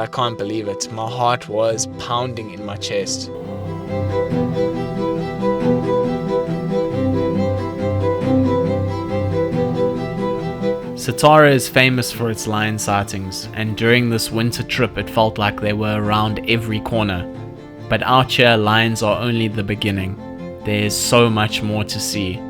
I can't believe it. My heart was pounding in my chest. Satara is famous for its lion sightings, and during this winter trip it felt like they were around every corner. But out here, lions are only the beginning. There is so much more to see.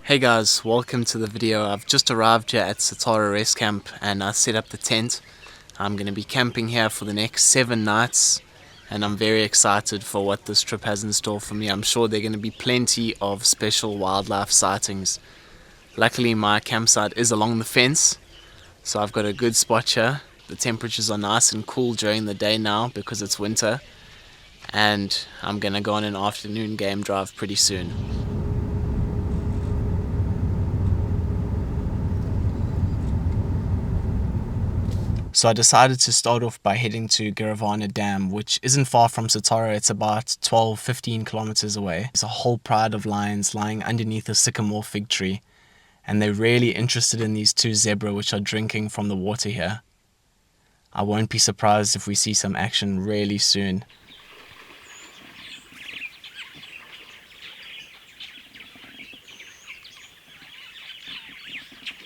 Hey guys, welcome to the video. I've just arrived here at Satara Rest Camp and I set up the tent. I'm going to be camping here for the next 7 nights and I'm very excited for what this trip has in store for me. I'm sure there are going to be plenty of special wildlife sightings. Luckily my campsite is along the fence, so I've got a good spot here. The temperatures are nice and cool during the day now because it's winter, and I'm going to go on an afternoon game drive pretty soon. So I decided to start off by heading to Giravana Dam, which isn't far from Satara. It's about 12-15 kilometers away. There's a whole pride of lions lying underneath a sycamore fig tree, and they're really interested in these 2 zebra which are drinking from the water here. I won't be surprised if we see some action really soon.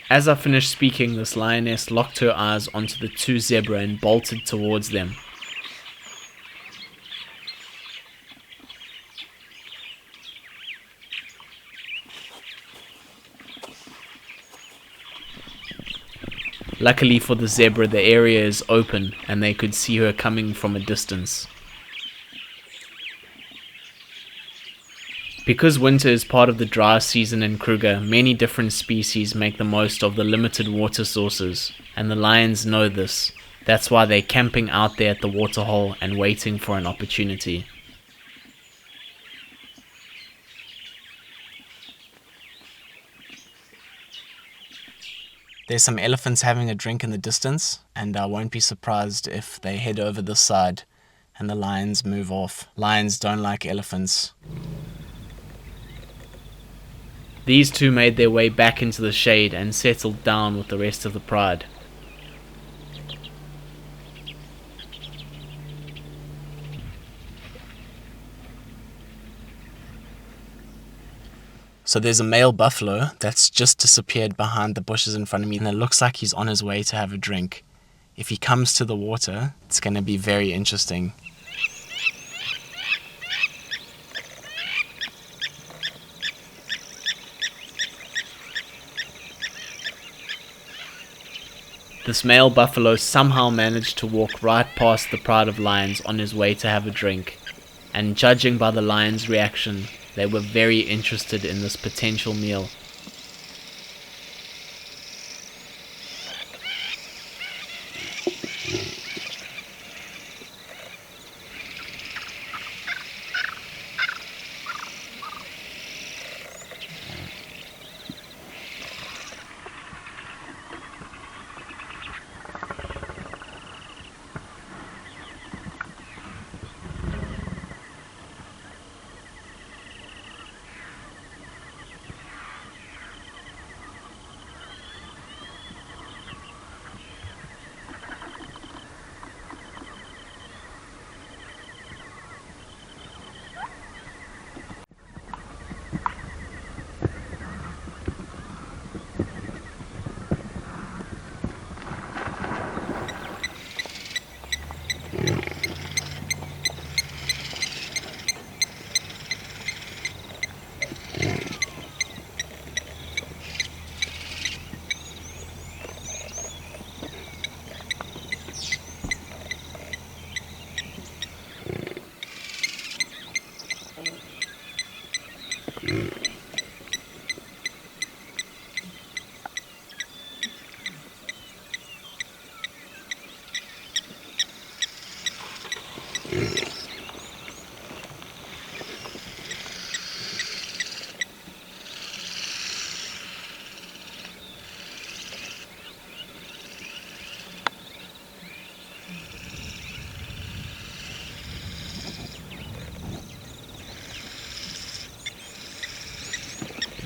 As I finished speaking, this lioness locked her eyes onto the 2 zebra and bolted towards them. Luckily for the zebra, the area is open and they could see her coming from a distance. Because winter is part of the dry season in Kruger, many different species make the most of the limited water sources, and the lions know this. That's why they're camping out there at the waterhole and waiting for an opportunity. There's some elephants having a drink in the distance, and I won't be surprised if they head over this side and the lions move off. Lions don't like elephants. These 2 made their way back into the shade and settled down with the rest of the pride. So there's a male buffalo that's just disappeared behind the bushes in front of me, and it looks like he's on his way to have a drink. If he comes to the water, it's going to be very interesting. This male buffalo somehow managed to walk right past the pride of lions on his way to have a drink, and judging by the lions' reaction, they were very interested in this potential meal.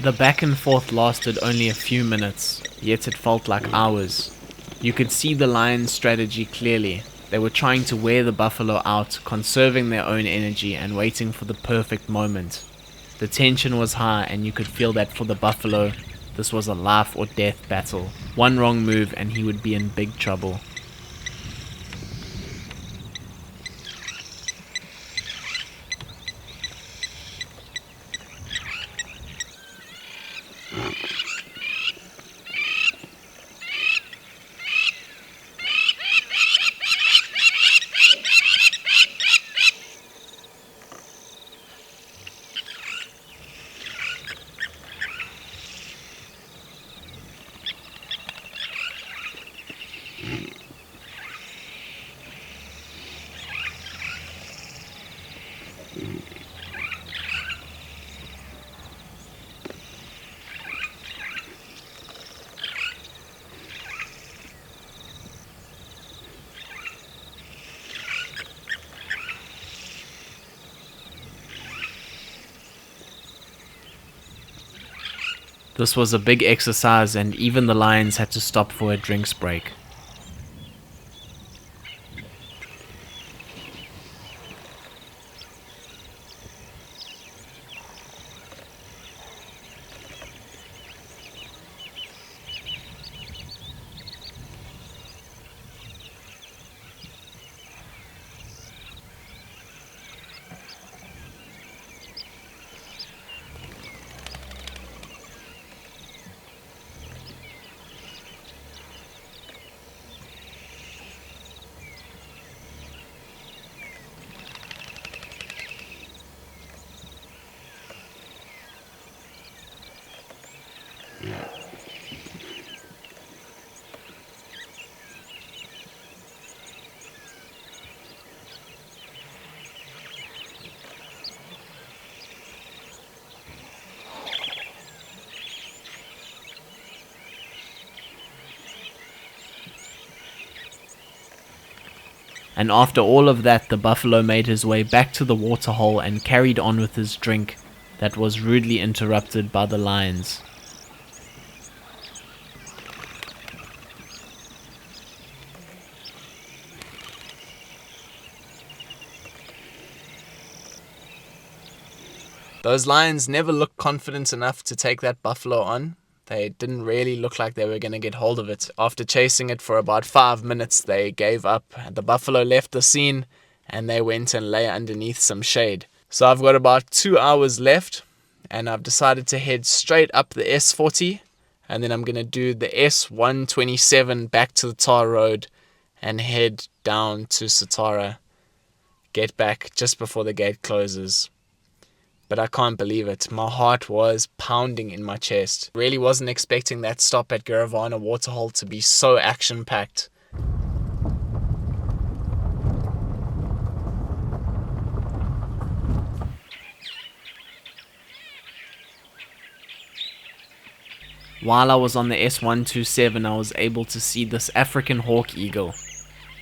The back and forth lasted only a few minutes, yet it felt like hours. You could see the lion's strategy clearly. They were trying to wear the buffalo out, conserving their own energy and waiting for the perfect moment. The tension was high, and you could feel that for the buffalo, this was a life or death battle. One wrong move and he would be in big trouble. This was a big exercise, and even the lions had to stop for a drinks break. And after all of that, the buffalo made his way back to the waterhole and carried on with his drink that was rudely interrupted by the lions. Those lions never looked confident enough to take that buffalo on. They didn't really look like they were going to get hold of it. After chasing it for about 5 minutes, they gave up. The buffalo left the scene and they went and lay underneath some shade. So I've got about 2 hours left, and I've decided to head straight up the S40, and then I'm going to do the S127 back to the tar road and head down to Satara. Get back just before the gate closes. But I can't believe it. My heart was pounding in my chest. Really wasn't expecting that stop at Garavana Waterhole to be so action-packed. While I was on the S127, I was able to see this African hawk eagle.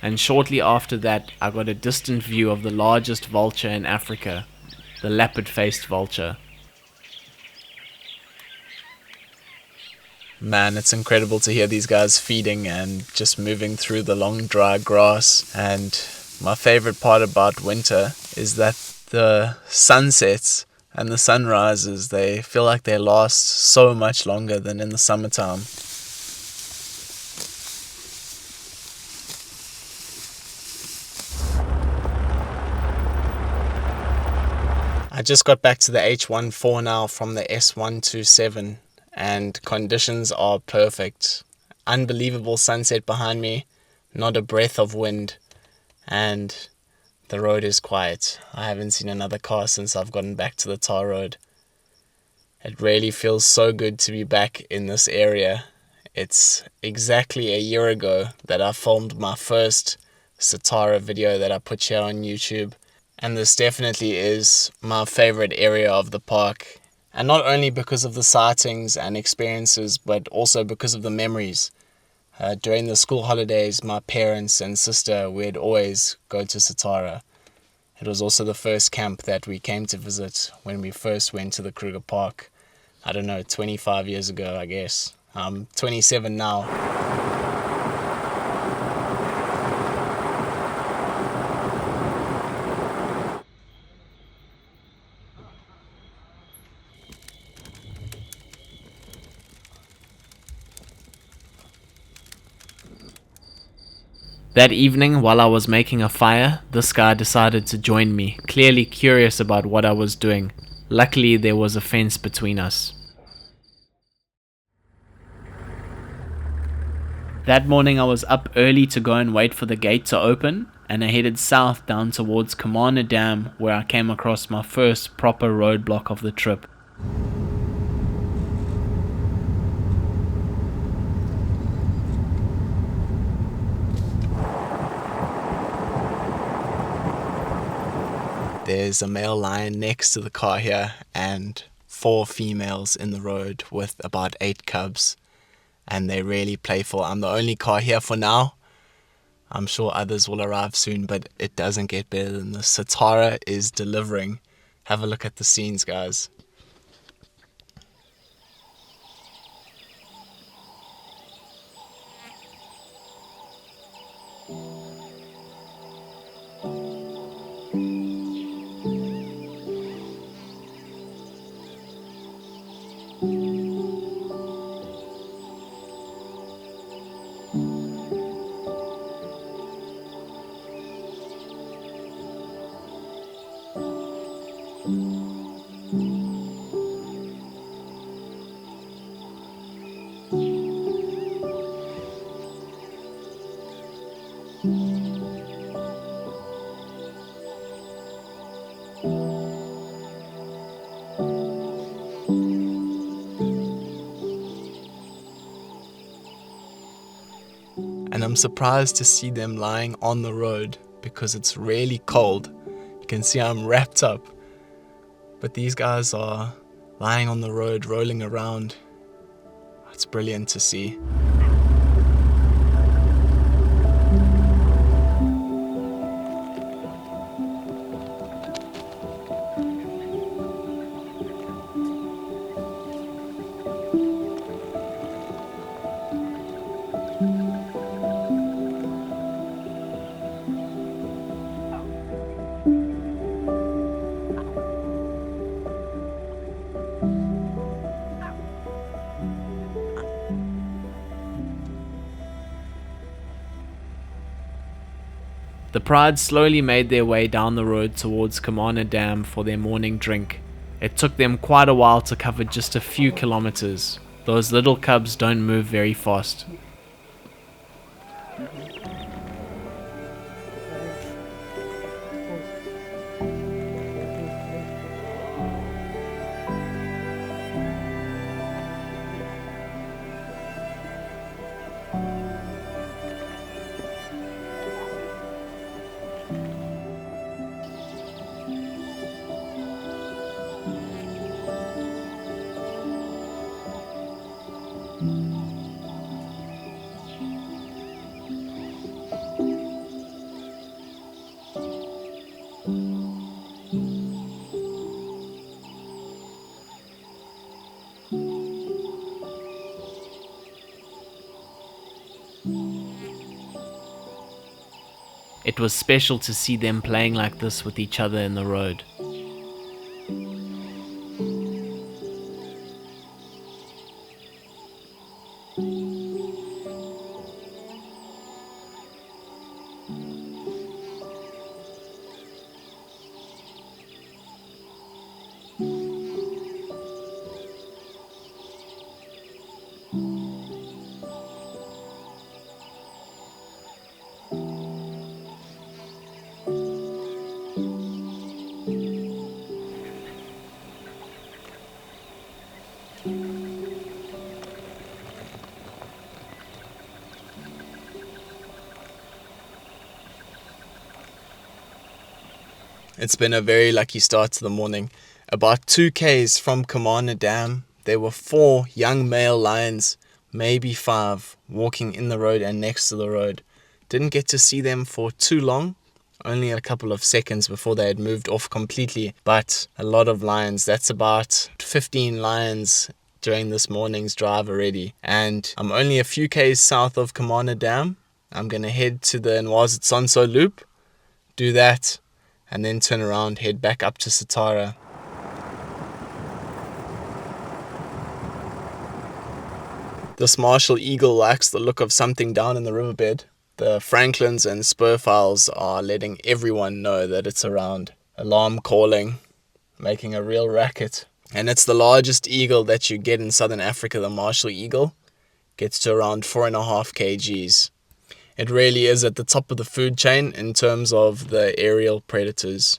And shortly after that, I got a distant view of the largest vulture in Africa, the leopard-faced vulture. Man, it's incredible to hear these guys feeding and just moving through the long dry grass. And my favorite part about winter is that the sunsets and the sunrises, they feel like they last so much longer than in the summertime. I just got back to the H14 now from the S127, and conditions are perfect. Unbelievable sunset behind me, not a breath of wind, and the road is quiet. I haven't seen another car since I've gotten back to the tar road. It really feels so good to be back in this area. It's exactly a year ago that I filmed my first Satara video that I put here on YouTube. And this definitely is my favorite area of the park. And not only because of the sightings and experiences, but also because of the memories. During the school holidays, my parents and sister would always go to Satara. It was also the first camp that we came to visit when we first went to the Kruger Park. I don't know, 25 years ago, I guess. I'm 27 now. That evening, while I was making a fire, this guy decided to join me, clearly curious about what I was doing. Luckily, there was a fence between us. That morning, I was up early to go and wait for the gate to open, and I headed south down towards Kruger Dam, where I came across my first proper roadblock of the trip. There's a male lion next to the car here and 4 females in the road with about 8 cubs, and they're really playful. I'm the only car here for now. I'm sure others will arrive soon, but it doesn't get better than this. Satara is delivering. Have a look at the scenes, guys. And I'm surprised to see them lying on the road because it's really cold. You can see I'm wrapped up. But these guys are lying on the road, rolling around. It's brilliant to see. The pride slowly made their way down the road towards Kruger Dam for their morning drink. It took them quite a while to cover just a few kilometers. Those little cubs don't move very fast. It was special to see them playing like this with each other in the road. It's been a very lucky start to the morning. About 2 k's from Kruger Dam, there were 4 young male lions, maybe 5, walking in the road and next to the road. Didn't get to see them for too long, only a couple of seconds before they had moved off completely, but a lot of lions. That's about 15 lions during this morning's drive already, and I'm only a few k's south of Kamana Dam. I'm gonna head to the Nwazitsonso loop, do that, and then turn around, head back up to Satara. This martial eagle likes the look of something down in the riverbed. The francolins and spurfowls are letting everyone know that it's around. Alarm calling, making a real racket. And it's the largest eagle that you get in southern Africa, the martial eagle. Gets to around 4.5 kgs. It really is at the top of the food chain in terms of the aerial predators.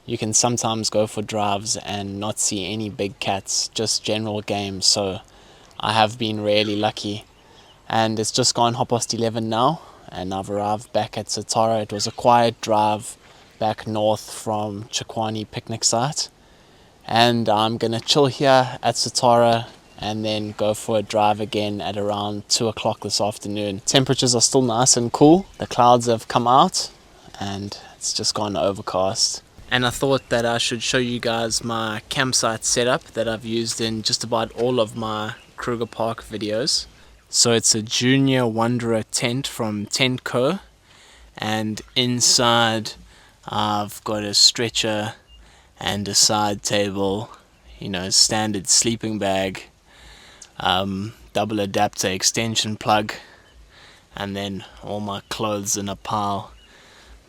You can sometimes go for drives and not see any big cats, just general game, so I have been really lucky. And it's just gone 11:30 now, and I've arrived back at Satara. It was a quiet drive back north from Chikwani picnic site, and I'm gonna chill here at Satara and then go for a drive again at around 2 o'clock this afternoon. Temperatures are still nice and cool, the clouds have come out, and it's just gone overcast. And I thought that I should show you guys my campsite setup that I've used in just about all of my Kruger Park videos. So it's a Junior Wanderer tent from Tent Co. And inside I've got a stretcher and a side table, standard sleeping bag, double adapter extension plug, and then all my clothes in a pile.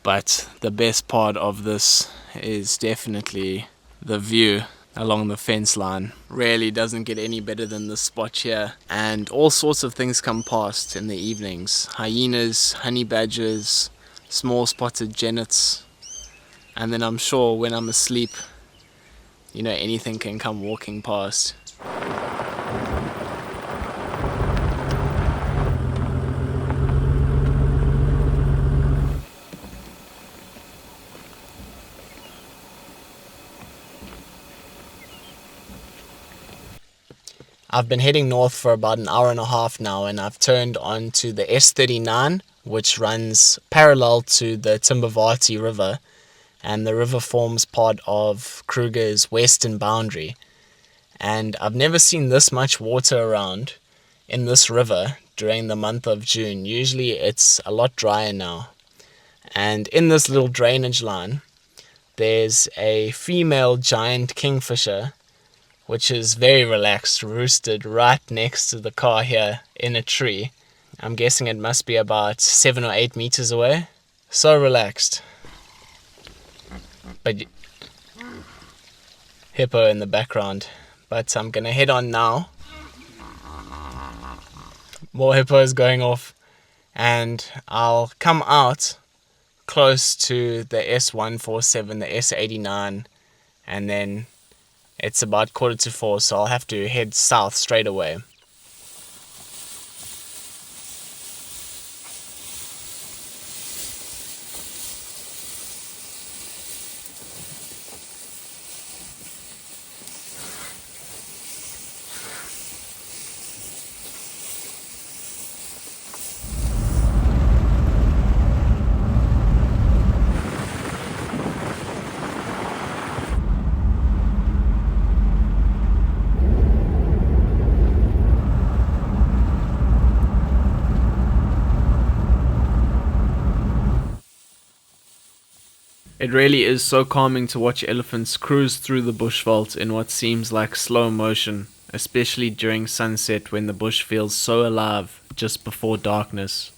But the best part of this is definitely the view along the fence line. Really doesn't get any better than this spot here. And all sorts of things come past in the evenings. Hyenas, honey badgers, small spotted genets. And then I'm sure when I'm asleep, anything can come walking past. I've been heading north for about an hour and a half now, and I've turned onto the S39, which runs parallel to the Timbavati River, and the river forms part of Kruger's western boundary. And I've never seen this much water around in this river during the month of June. Usually it's a lot drier now. And in this little drainage line, there's a female giant kingfisher, which is very relaxed, roosted right next to the car here in a tree. I'm guessing it must be about 7 or 8 meters away. So relaxed. But hippo in the background. But I'm gonna head on now. More hippos going off, and I'll come out close to the S147, the S89, and then it's about 3:45, so I'll have to head south straight away. It really is so calming to watch elephants cruise through the bushveld in what seems like slow motion, especially during sunset when the bush feels so alive just before darkness.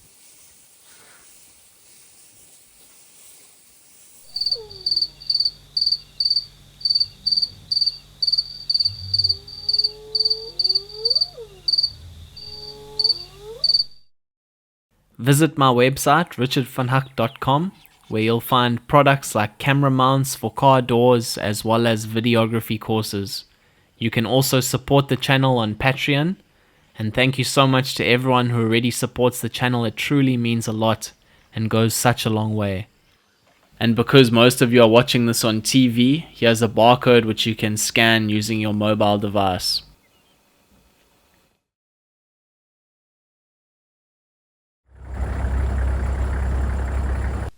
Visit my website richardvanhuck.com, where you'll find products like camera mounts for car doors as well as videography courses. You can also support the channel on Patreon, and thank you so much to everyone who already supports the channel. It truly means a lot and goes such a long way. And because most of you are watching this on TV, here's a barcode which you can scan using your mobile device.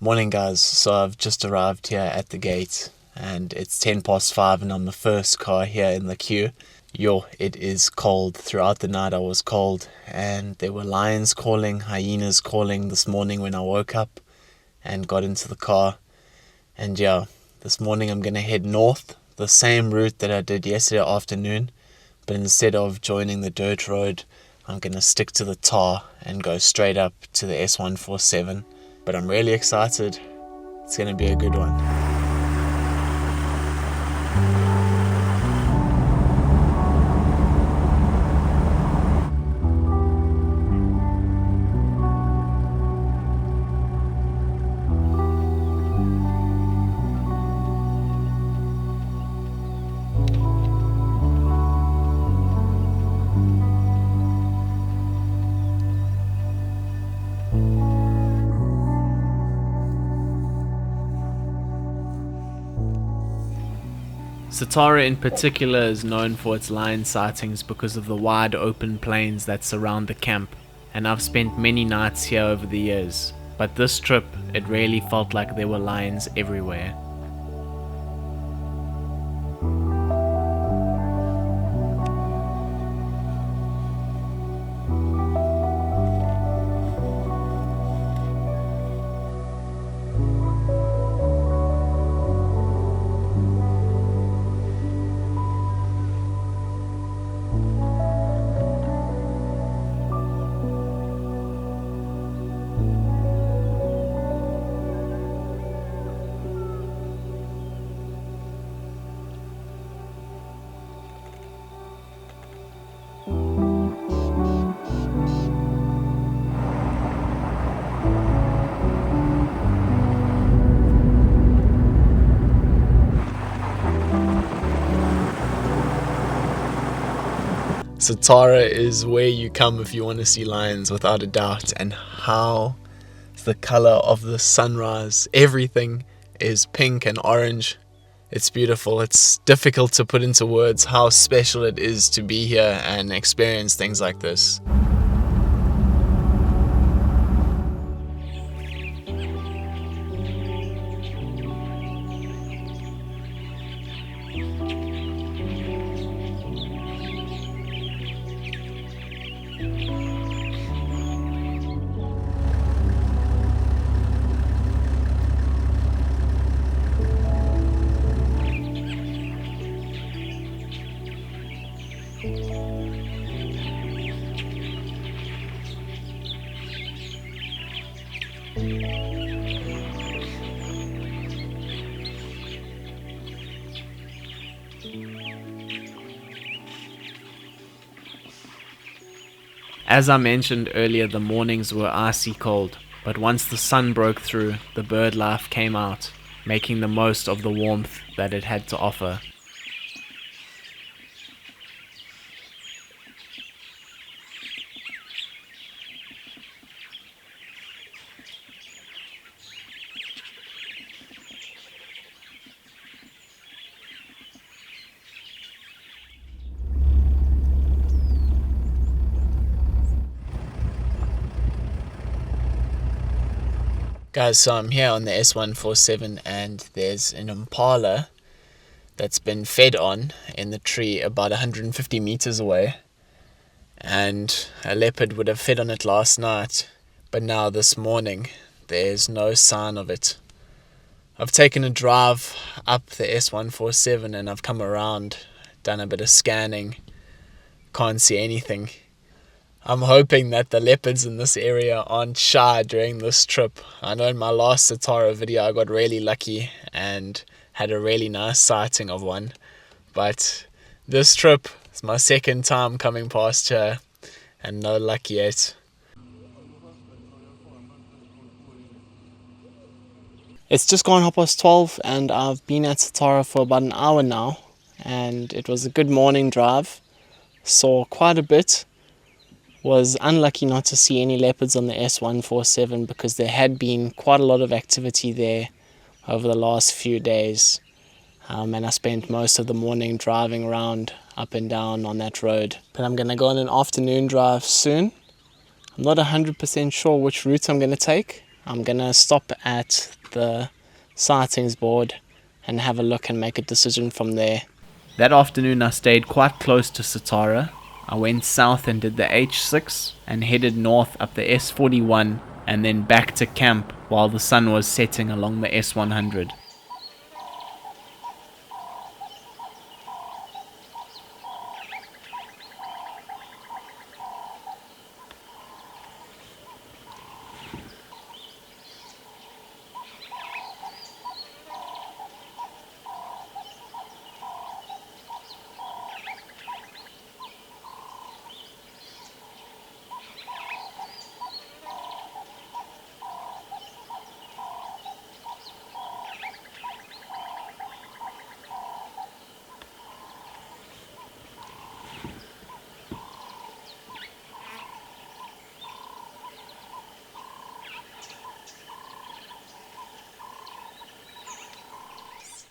Morning guys, so I've just arrived here at the gate and it's 5:10 and I'm the first car here in the queue. It is cold. Throughout the night I was cold and there were lions calling, hyenas calling this morning when I woke up and got into the car. And this morning I'm going to head north, the same route that I did yesterday afternoon, but instead of joining the dirt road, I'm going to stick to the tar and go straight up to the S147. But I'm really excited. It's going to be a good one. Satara in particular is known for its lion sightings because of the wide open plains that surround the camp, and I've spent many nights here over the years, but this trip it really felt like there were lions everywhere. Satara is where you come if you want to see lions, without a doubt. And how the color of the sunrise, everything is pink and orange. It's beautiful. It's difficult to put into words how special it is to be here and experience things like this. As I mentioned earlier, the mornings were icy cold, but once the sun broke through, the bird life came out, making the most of the warmth that it had to offer. Guys, so I'm here on the S147 and there's an impala that's been fed on in the tree about 150 meters away, and a leopard would have fed on it last night, but now this morning there's no sign of it. I've taken a drive up the S147 and I've come around, done a bit of scanning, can't see anything. I'm hoping that the leopards in this area aren't shy during this trip. I know in my last Satara video I got really lucky and had a really nice sighting of one. But this trip is my second time coming past here and no luck yet. It's just gone 12:30 and I've been at Satara for about an hour now, and it was a good morning drive. Saw quite a bit. Was unlucky not to see any leopards on the S147 because there had been quite a lot of activity there over the last few days. And I spent most of the morning driving around up and down on that road. But I'm going to go on an afternoon drive soon. I'm not 100% sure which route I'm going to take. I'm going to stop at the sightings board and have a look and make a decision from there. That afternoon I stayed quite close to Satara. I went south and did the H6 and headed north up the S41 and then back to camp while the sun was setting along the S100.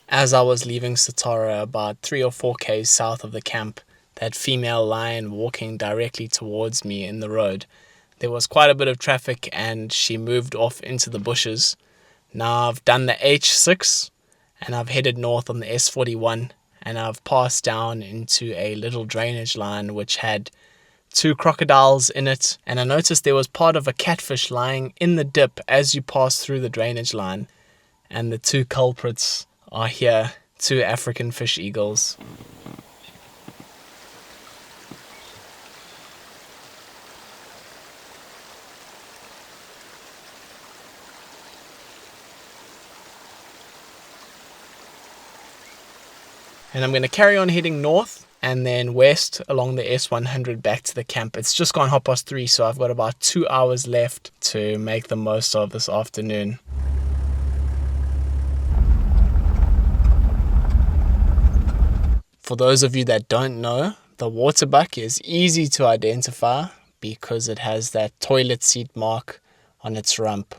As I was leaving Satara, about 3 or 4 k's south of the camp, that female lion walking directly towards me in the road. There was quite a bit of traffic and she moved off into the bushes. Now I've done the H6 and I've headed north on the S41 and I've passed down into a little drainage line which had 2 crocodiles in it, and I noticed there was part of a catfish lying in the dip as you pass through the drainage line, and the 2 culprits are here, 2 African fish eagles. And I'm going to carry on heading north and then west along the S100 back to the camp. It's just gone 3:30, so I've got about 2 hours left to make the most of this afternoon. For those of you that don't know, the waterbuck is easy to identify because it has that toilet seat mark on its rump.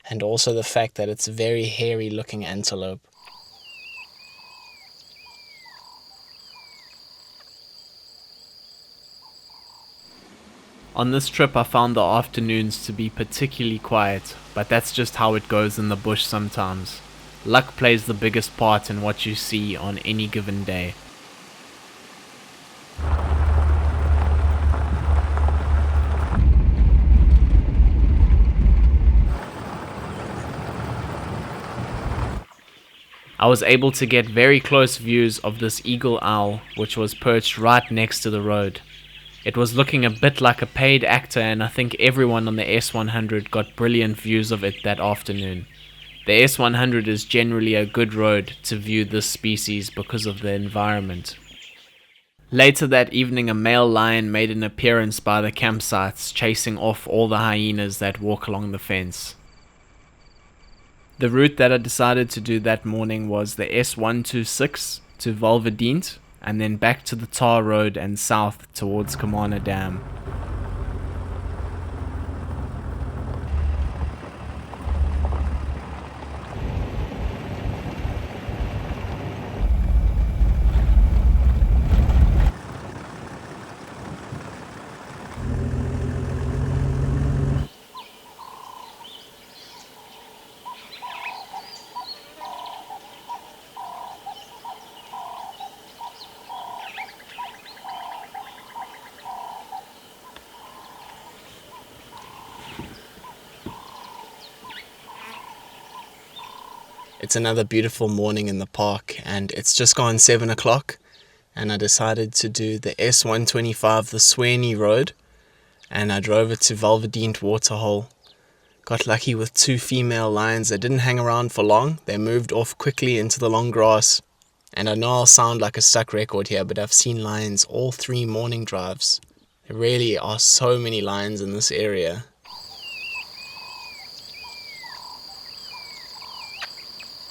And also the fact that it's a very hairy looking antelope. On this trip I found the afternoons to be particularly quiet, but that's just how it goes in the bush sometimes. Luck plays the biggest part in what you see on any given day. I was able to get very close views of this eagle owl, which was perched right next to the road. It was looking a bit like a paid actor, and I think everyone on the S100 got brilliant views of it that afternoon. The S100 is generally a good road to view this species because of the environment. Later that evening, a male lion made an appearance by the campsites, chasing off all the hyenas that walk along the fence. The route that I decided to do that morning was the S126 to Valvedient, and then back to the tar road and south towards Kamana Dam. It's another beautiful morning in the park, and it's just gone 7 o'clock, and I decided to do the S125, the Sweeney Road, and I drove it to Valvedient Waterhole. Got lucky with 2 female lions that didn't hang around for long. They moved off quickly into the long grass, and I know I'll sound like a stuck record here, but I've seen lions all 3 morning drives. There really are so many lions in this area.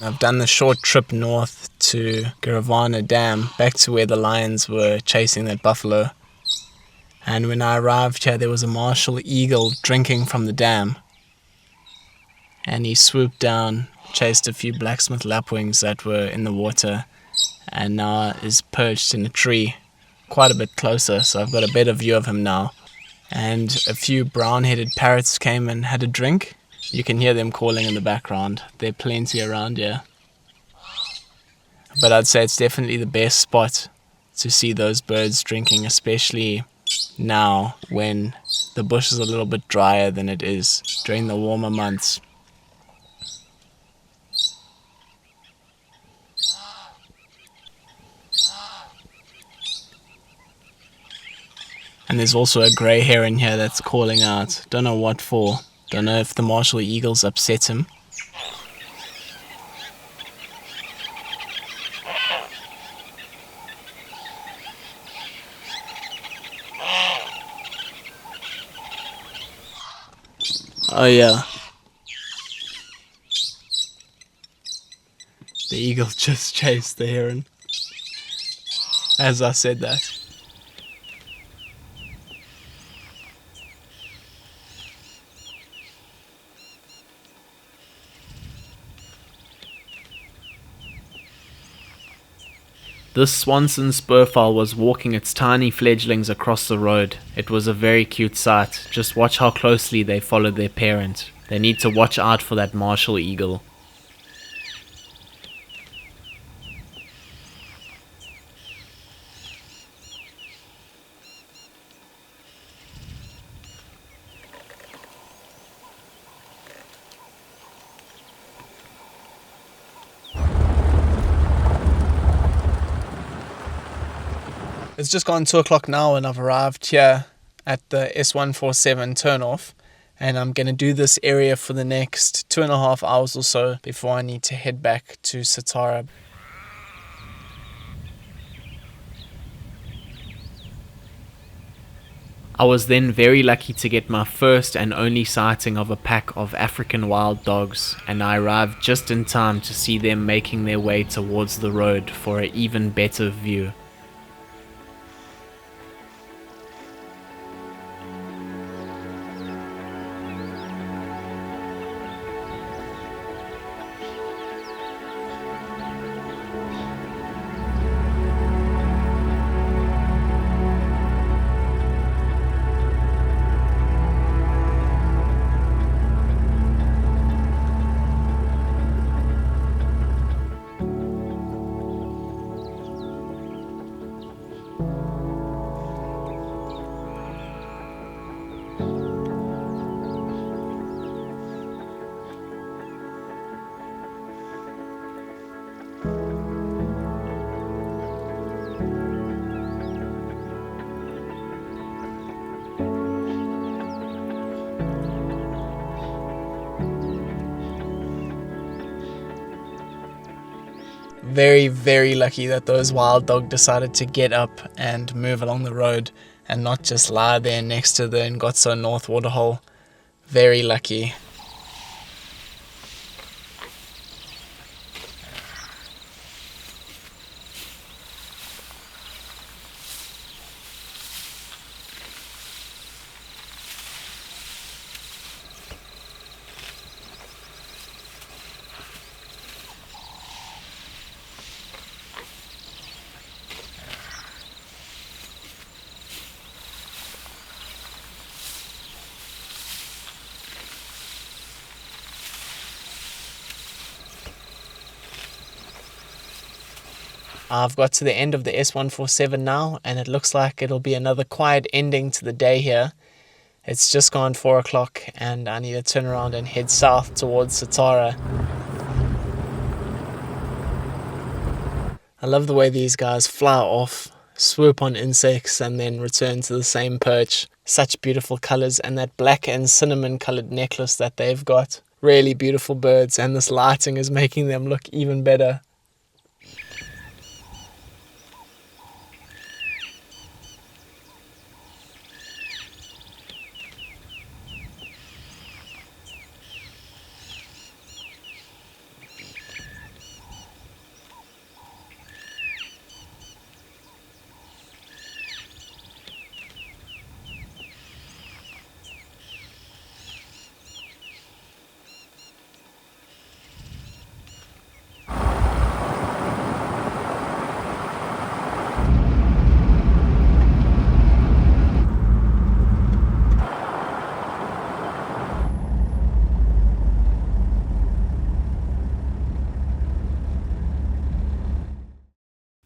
I've done the short trip north to Garavana Dam, back to where the lions were chasing that buffalo. And when I arrived here, there was a martial eagle drinking from the dam. and he swooped down, chased a few blacksmith lapwings that were in the water, and now is perched in a tree quite a bit closer, so I've got a better view of him now. And a few brown-headed parrots came and had a drink. You can hear them calling in the background. There are plenty around here. But I'd say it's definitely the best spot to see those birds drinking, especially now when the bush is a little bit drier than it is during the warmer months. And there's also a grey heron here that's calling out. Don't know what for. Don't know if the martial eagles upset him. Oh yeah. The eagle just chased the heron as I said that. This Swanson spurfowl was walking its tiny fledglings across the road. It was a very cute sight. Just watch how closely they followed their parent. They need to watch out for that martial eagle. It's just gone 2 o'clock now and I've arrived here at the S147 turnoff, and I'm going to do this area for the next 2.5 hours or so before I need to head back to Satara. I was then very lucky to get my first and only sighting of a pack of African wild dogs, and I arrived just in time to see them making their way towards the road for an even better view. Very, very lucky that those wild dog decided to get up and move along the road and not just lie there next to the Ngotso North waterhole. Very lucky. I've got to the end of the S147 now, and it looks like it'll be another quiet ending to the day here. It's just gone 4 o'clock and I need to turn around and head south towards Satara. I love the way these guys fly off, swoop on insects and then return to the same perch. Such beautiful colors, and that black and cinnamon colored necklace that they've got. Really beautiful birds, and this lighting is making them look even better.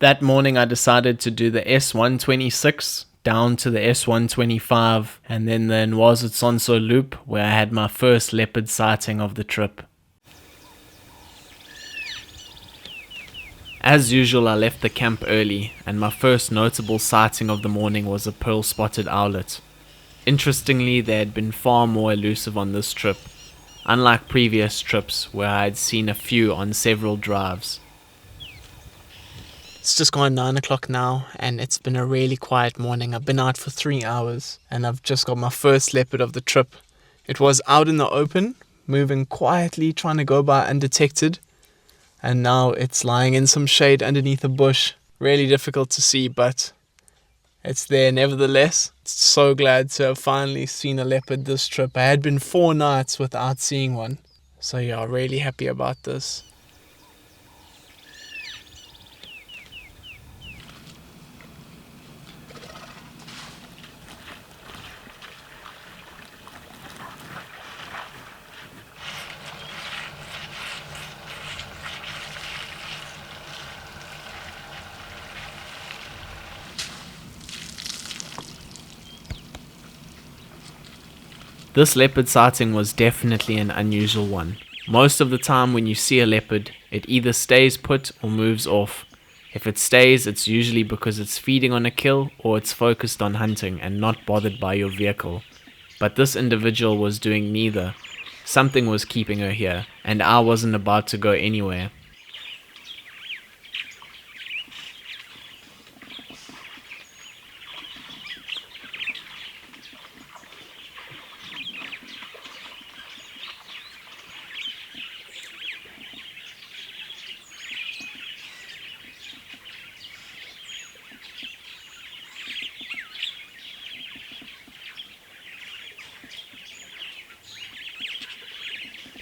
That morning I decided to do the S126 down to the S125 and then the Nwazitsonso loop where I had my first leopard sighting of the trip. As usual, I left the camp early, and my first notable sighting of the morning was a pearl-spotted owlet. Interestingly, they had been far more elusive on this trip, unlike previous trips where I had seen a few on several drives. It's just gone 9 o'clock now, and it's been a really quiet morning. I've been out for 3 hours, and I've just got my first leopard of the trip. It was out in the open, moving quietly, trying to go by undetected. And now it's lying in some shade underneath a bush. Really difficult to see, but it's there nevertheless. So glad to have finally seen a leopard this trip. I had been 4 nights without seeing one. So yeah, really happy about this. This leopard sighting was definitely an unusual one. Most of the time when you see a leopard, it either stays put or moves off. If it stays, it's usually because it's feeding on a kill or it's focused on hunting and not bothered by your vehicle. But this individual was doing neither. Something was keeping her here, and I wasn't about to go anywhere.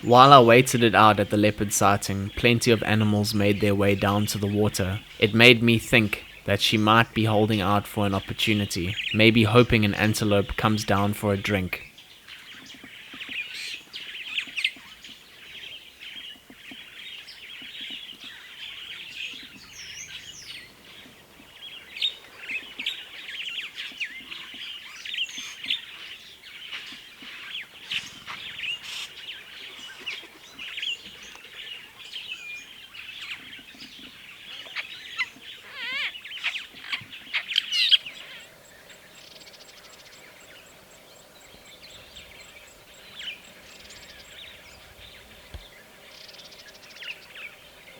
While I waited it out at the leopard sighting, plenty of animals made their way down to the water. It made me think that she might be holding out for an opportunity, maybe hoping an antelope comes down for a drink.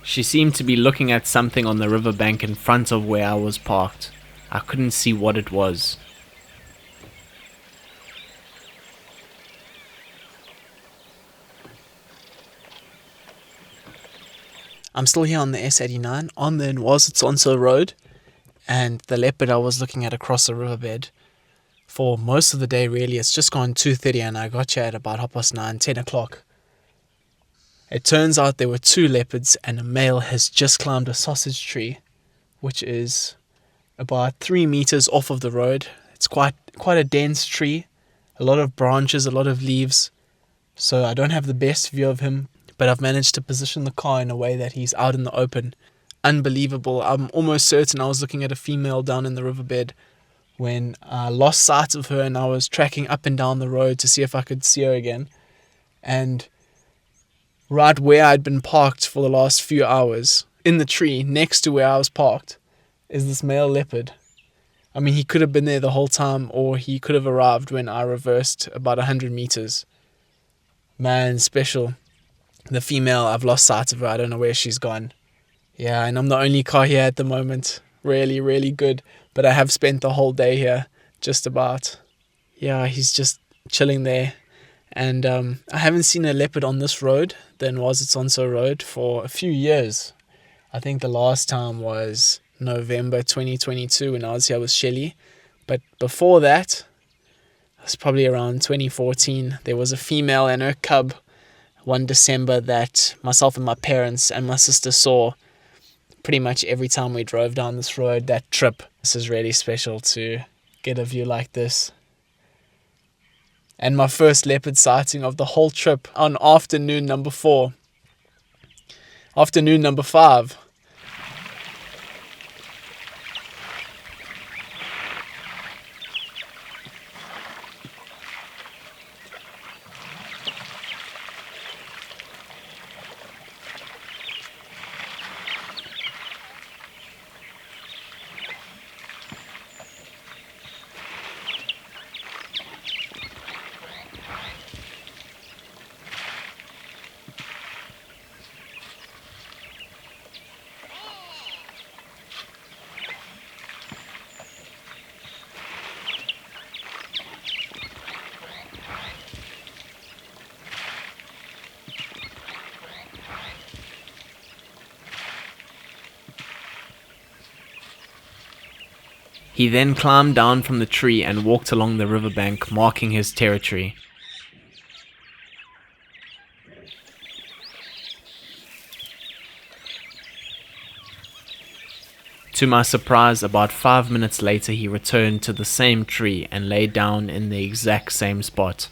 She seemed to be looking at something on the riverbank in front of where I was parked. I couldn't see what it was. I'm still here on the S89 on the Nwazitsonso road, and the leopard I was looking at across the riverbed for most of the day really. It's just gone 2:30 and I got here at about 9:30, 10 o'clock. It turns out there were 2 leopards and a male has just climbed a sausage tree, which is about 3 meters off of the road. It's quite a dense tree, a lot of branches, a lot of leaves, so I don't have the best view of him, but I've managed to position the car in a way that he's out in the open. Unbelievable. I'm almost certain I was looking at a female down in the riverbed when I lost sight of her and I was tracking up and down the road to see if I could see her again. And right where I'd been parked for the last few hours, in the tree next to where I was parked, is this male leopard. I mean, he could have been there the whole time, or he could have arrived when I reversed about 100 meters. Man, special. The female, I've lost sight of her. I don't know where she's gone. Yeah, and I'm the only car here at the moment. Really, really good. But I have spent the whole day here, just about. Yeah, he's just chilling there. And I haven't seen a leopard on this road, the Nwazitsonso road, for a few years. I think the last time was November 2022 when I was here with Shelly. But before that, it was probably around 2014. There was a female and her cub one December that myself and my parents and my sister saw pretty much every time we drove down this road that trip. This is really special to get a view like this. And my first leopard sighting of the whole trip on afternoon number 4. Afternoon number 5. He then climbed down from the tree and walked along the riverbank, marking his territory. To my surprise, about 5 minutes later he returned to the same tree and lay down in the exact same spot.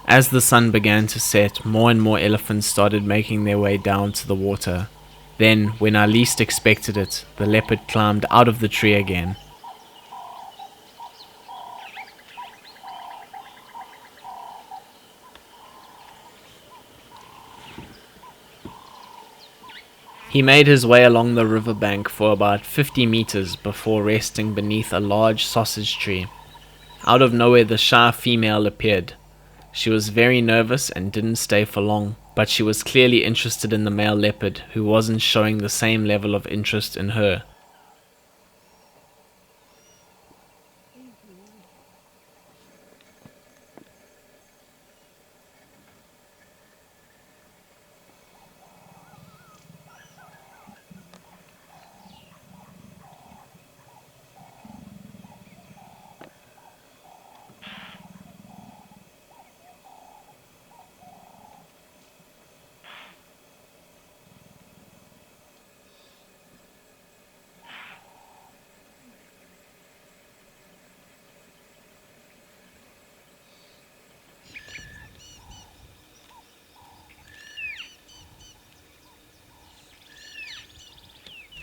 As the sun began to set, more and more elephants started making their way down to the water. Then, when I least expected it, the leopard climbed out of the tree again. He made his way along the riverbank for about 50 meters before resting beneath a large sausage tree. Out of nowhere, the shy female appeared. She was very nervous and didn't stay for long, but she was clearly interested in the male leopard, who wasn't showing the same level of interest in her.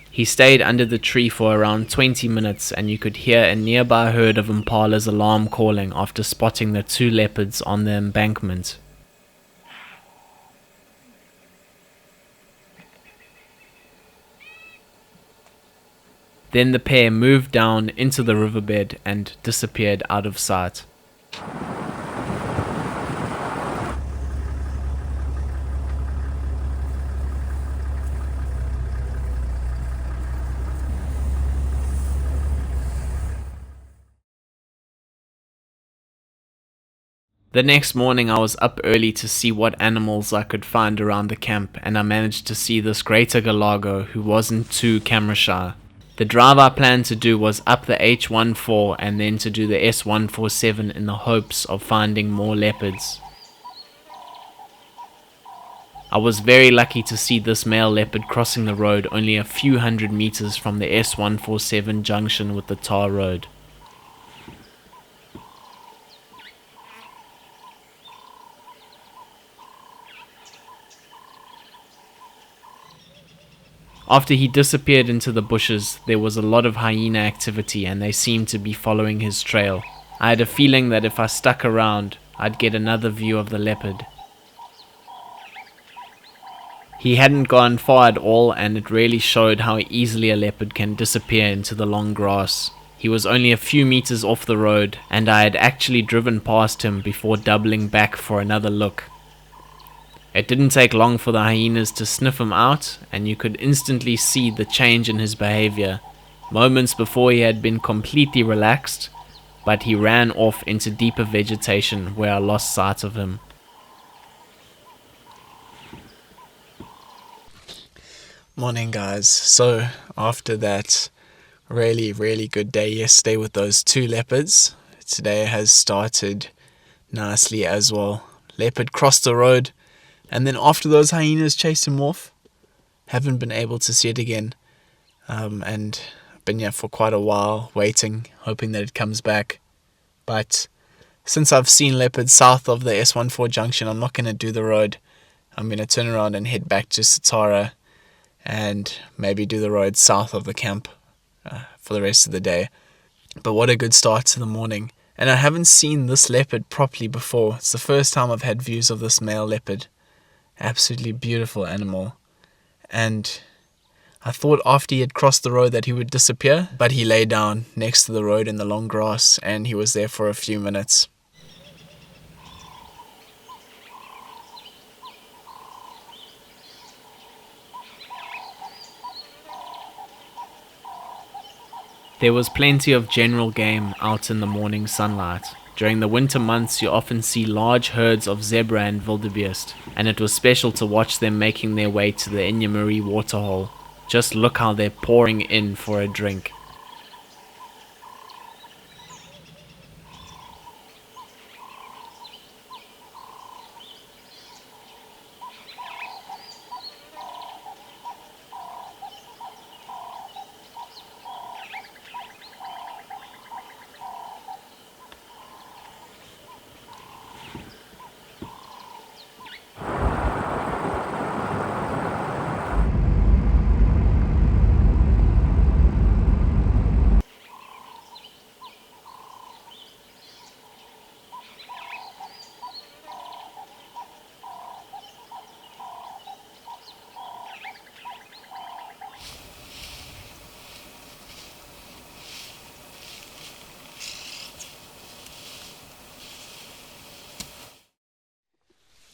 He stayed under the tree for around 20 minutes, and you could hear a nearby herd of impalas alarm calling after spotting the two leopards on the embankment. Then the pair moved down into the riverbed and disappeared out of sight. The next morning I was up early to see what animals I could find around the camp, and I managed to see this greater galago who wasn't too camera shy. The drive I planned to do was up the H14 and then to do the S147 in the hopes of finding more leopards. I was very lucky to see this male leopard crossing the road only a few hundred meters from the S147 junction with the tar road. After he disappeared into the bushes, there was a lot of hyena activity and they seemed to be following his trail. I had a feeling that if I stuck around, I'd get another view of the leopard. He hadn't gone far at all, and it really showed how easily a leopard can disappear into the long grass. He was only a few meters off the road, and I had actually driven past him before doubling back for another look. It didn't take long for the hyenas to sniff him out, and you could instantly see the change in his behavior. Moments before he had been completely relaxed, but he ran off into deeper vegetation where I lost sight of him. Morning guys. So after that really good day yesterday with those two leopards, today has started nicely as well. Leopard crossed the road, and then after those hyenas chased him off, haven't been able to see it again. And been here for quite a while waiting, hoping that it comes back. But since I've seen leopards south of the S14 junction, I'm not going to do the road. I'm going to turn around and head back to Satara and maybe do the road south of the camp for the rest of the day. But what a good start to the morning. And I haven't seen this leopard properly before. It's the first time I've had views of this male leopard. Absolutely beautiful animal. And I thought after he had crossed the road that he would disappear, but he lay down next to the road in the long grass and he was there for a few minutes. There was plenty of general game out in the morning sunlight. During the winter months you often see large herds of zebra and wildebeest, and it was special to watch them making their way to the Inyamuri waterhole. Just look how they're pouring in for a drink.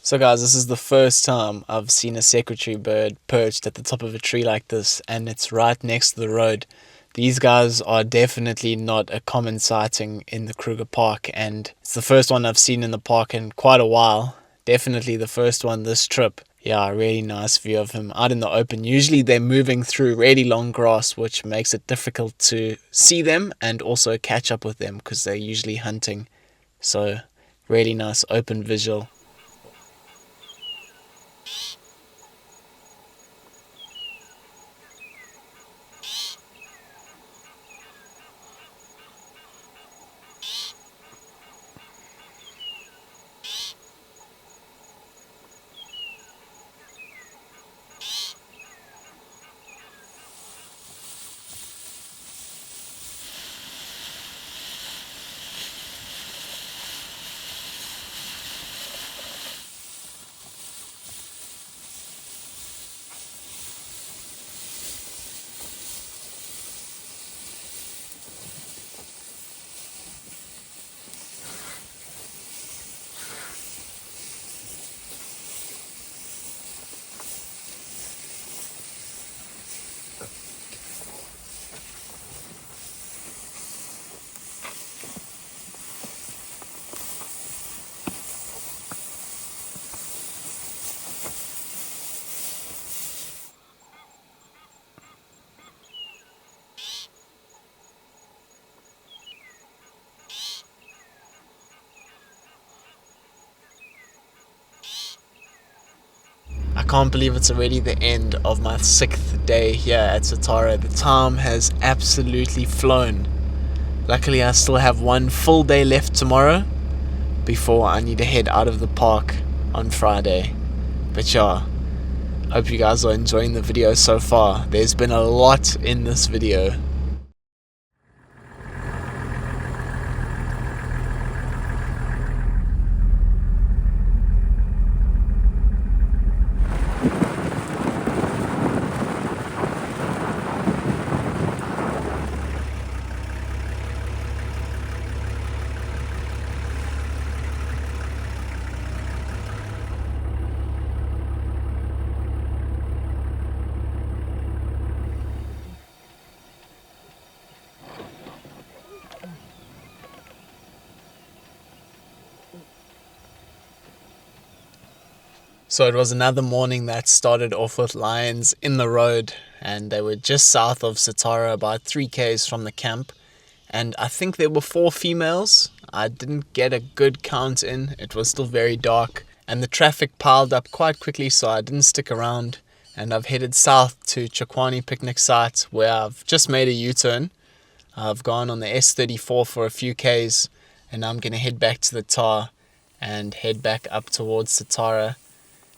So guys, this is the first time I've seen a secretary bird perched at the top of a tree like this, and it's right next to the road. These guys are definitely not a common sighting in the Kruger Park, and it's the first one I've seen in the park in quite a while. Definitely the first one this trip. Yeah, really nice view of him out in the open. Usually they're moving through really long grass, which makes it difficult to see them and also catch up with them because they're usually hunting. So really nice open visual. I can't believe it's already the end of my 6th day here at Satara. The time has absolutely flown. Luckily I still have one full day left tomorrow before I need to head out of the park on Friday. But yeah, hope you guys are enjoying the video so far. There's been a lot in this video. So it was another morning that started off with lions in the road, and they were just south of Satara, about 3 km from the camp. And I think there were 4 females. I didn't get a good count in. It was still very dark and the traffic piled up quite quickly, so I didn't stick around. And I've headed south to Chakwani picnic site where I've just made a U-turn. I've gone on the S34 for a few Ks, and I'm going to head back to the tar and head back up towards Satara.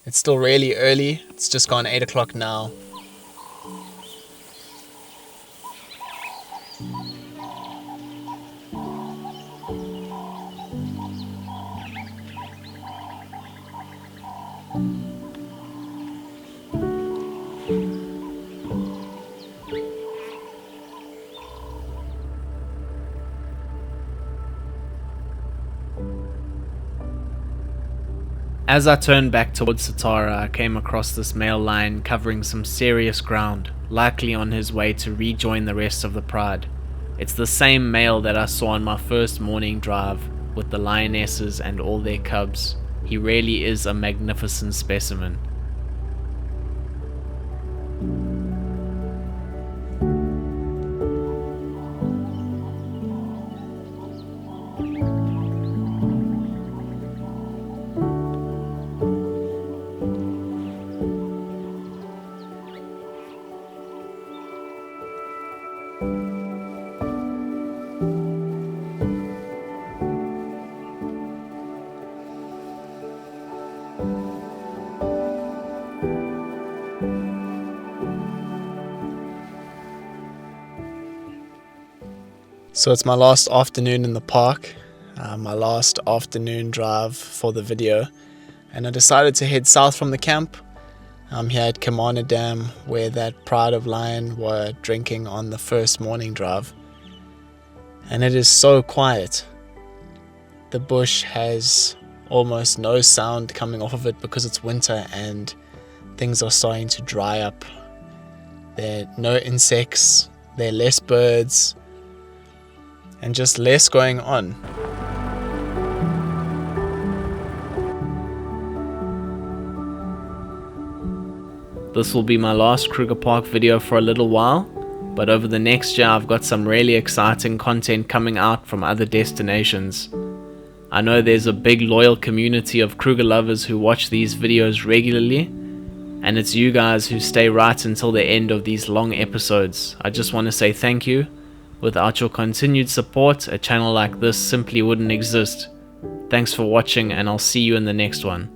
It's still really early. It's just gone 8 o'clock now. As I turned back towards Satara, I came across this male lion covering some serious ground, likely on his way to rejoin the rest of the pride. It's the same male that I saw on my first morning drive with the lionesses and all their cubs. He really is a magnificent specimen. So it's my last afternoon in the park, my last afternoon drive for the video, and I decided to head south from the camp. I'm here at Kamana Dam, where that pride of lion were drinking on the first morning drive. And it is so quiet. The bush has almost no sound coming off of it because it's winter and things are starting to dry up. There are no insects, there are less birds, and just less going on. This will be my last Kruger Park video for a little while, but over the next year I've got some really exciting content coming out from other destinations. I know there's a big loyal community of Kruger lovers who watch these videos regularly, and it's you guys who stay right until the end of these long episodes. I just want to say thank you. Without your continued support, a channel like this simply wouldn't exist. Thanks for watching, and I'll see you in the next one.